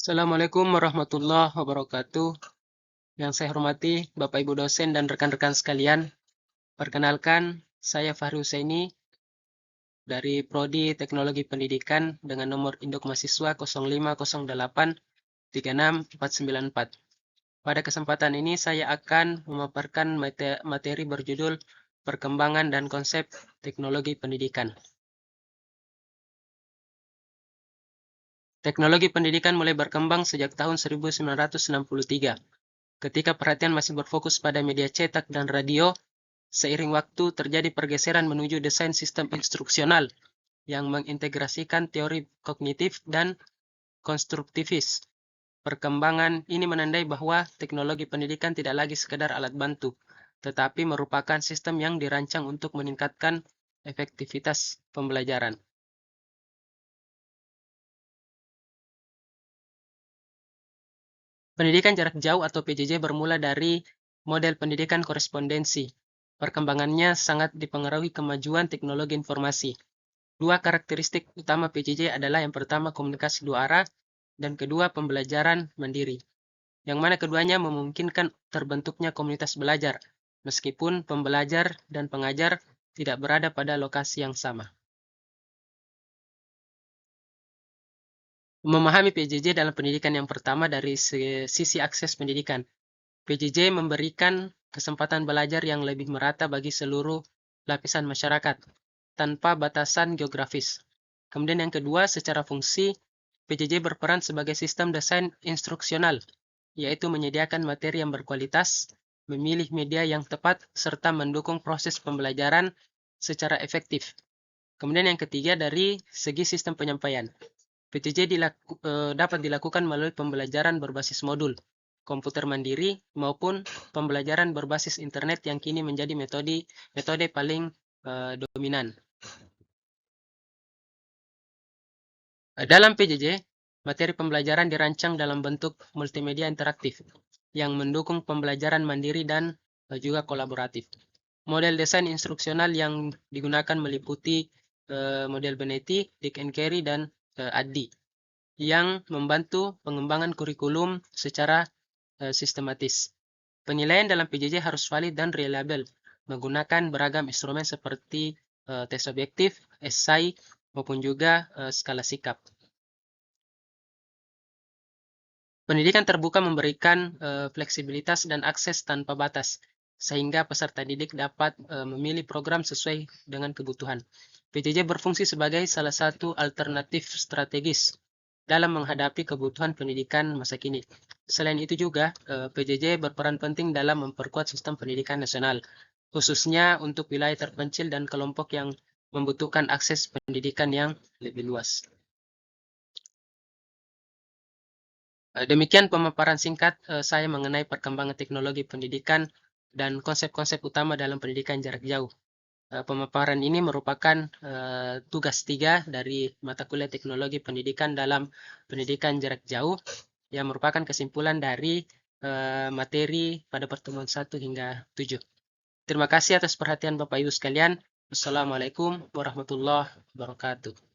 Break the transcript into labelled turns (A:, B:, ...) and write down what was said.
A: Assalamualaikum warahmatullahi wabarakatuh. Yang saya hormati Bapak Ibu dosen dan rekan-rekan sekalian. Perkenalkan, saya Fahri Husaini dari Prodi Teknologi Pendidikan dengan nomor induk mahasiswa 0508364494. Pada kesempatan ini saya akan memaparkan materi berjudul Perkembangan dan Konsep Teknologi Pendidikan. Teknologi pendidikan mulai berkembang sejak tahun 1963. Ketika perhatian masih berfokus pada media cetak dan radio, seiring waktu terjadi pergeseran menuju desain sistem instruksional yang mengintegrasikan teori kognitif dan konstruktivis. Perkembangan ini menandai bahwa teknologi pendidikan tidak lagi sekedar alat bantu, tetapi merupakan sistem yang dirancang untuk meningkatkan efektivitas pembelajaran. Pendidikan jarak jauh atau PJJ bermula dari model pendidikan korespondensi. Perkembangannya sangat dipengaruhi kemajuan teknologi informasi. Dua karakteristik utama PJJ adalah yang pertama komunikasi dua arah dan kedua pembelajaran mandiri. Yang mana keduanya memungkinkan terbentuknya komunitas belajar, meskipun pembelajar dan pengajar tidak berada pada lokasi yang sama. Memahami PJJ dalam pendidikan yang pertama dari sisi akses pendidikan. PJJ memberikan kesempatan belajar yang lebih merata bagi seluruh lapisan masyarakat, tanpa batasan geografis. Kemudian yang kedua, secara fungsi, PJJ berperan sebagai sistem desain instruksional, yaitu menyediakan materi yang berkualitas, memilih media yang tepat, serta mendukung proses pembelajaran secara efektif. Kemudian yang ketiga, dari segi sistem penyampaian. PJJ dapat dilakukan melalui pembelajaran berbasis modul, komputer mandiri, maupun pembelajaran berbasis internet yang kini menjadi metode paling dominan. Dalam PJJ, materi pembelajaran dirancang dalam bentuk multimedia interaktif yang mendukung pembelajaran mandiri dan juga kolaboratif. Model desain instruksional yang digunakan meliputi model Benetti, Dick and Carey, dan ADDIE yang membantu pengembangan kurikulum secara sistematis. Penilaian dalam PJJ harus valid dan reliable, menggunakan beragam instrumen seperti tes objektif, esai, maupun juga skala sikap. Pendidikan terbuka memberikan fleksibilitas dan akses tanpa batas, sehingga peserta didik dapat memilih program sesuai dengan kebutuhan. PJJ berfungsi sebagai salah satu alternatif strategis dalam menghadapi kebutuhan pendidikan masa kini. Selain itu juga, PJJ berperan penting dalam memperkuat sistem pendidikan nasional, khususnya untuk wilayah terpencil dan kelompok yang membutuhkan akses pendidikan yang lebih luas. Demikian pemaparan singkat saya mengenai perkembangan teknologi pendidikan dan konsep-konsep utama dalam pendidikan jarak jauh. Pemaparan ini merupakan tugas 3 dari mata kuliah teknologi pendidikan dalam pendidikan jarak jauh yang merupakan kesimpulan dari materi pada pertemuan 1 hingga 7. Terima kasih atas perhatian Bapak Ibu sekalian. Wassalamualaikum warahmatullahi wabarakatuh.